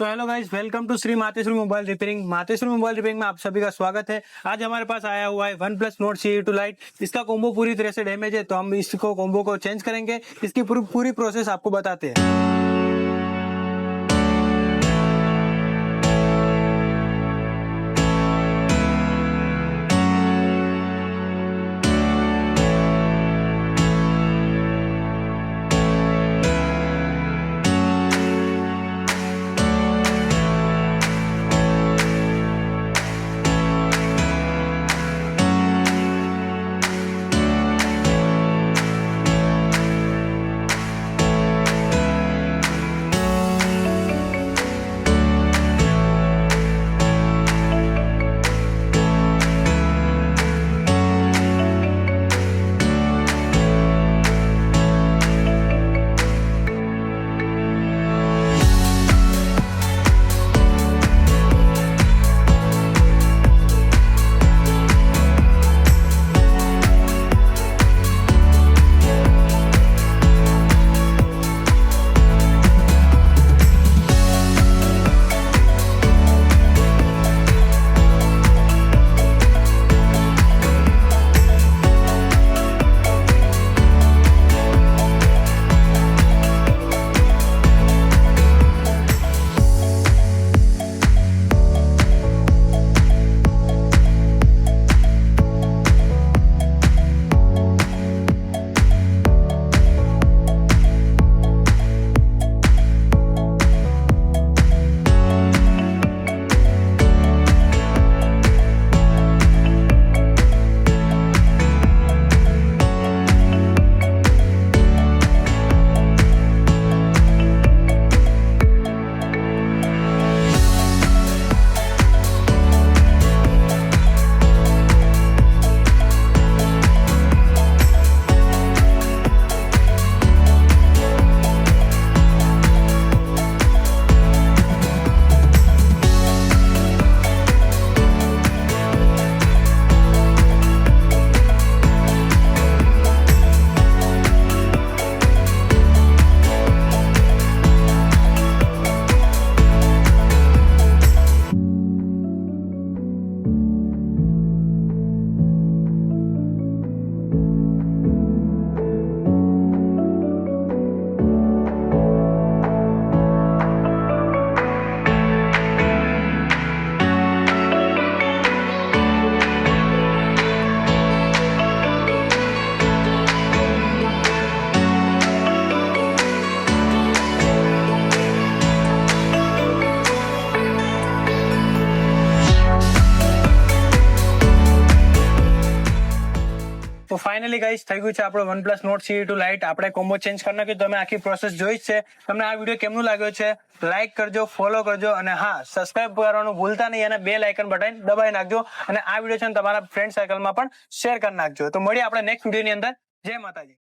तो hello guys, welcome to Shri Mateshwari mobile repairing. Mateshwari mobile repairing में आप सभी का स्वागत है। आज हमारे पास आया हुआ है OnePlus Nord CE two lite. इसका कॉम्बो पूरी तरह से डैमेज है, तो हम इसको कॉम्बो को चेंज करेंगे। इसकी पूरी प्रोसेस आपको बताते हैं। તો ફાઇનલી ગાઈસ થઈ ગયું છે આપણો OnePlus Nord CE two lite. આપણે કોમ્બો ચેન્જ કરી નાખ્યું। તમે આખી પ્રોસેસ જોઈ જ છે। તમને આ વિડીયો કેમનું લાગ્યો છે લાઈક કરજો, ફોલો કરજો અને હા, સબસ્ક્રાઇબ કરવાનું ભૂલતા નહીં અને બેલ આઇકન બટન દબાવી નાખજો અને આ વિડીયો છે તમારા ફ્રેન્ડ સર્કલમાં પણ શેર કરી નાખજો। તો મળીએ આપણે નેક્સ્ટ વિડીયોની અંદર। જય માતાજી।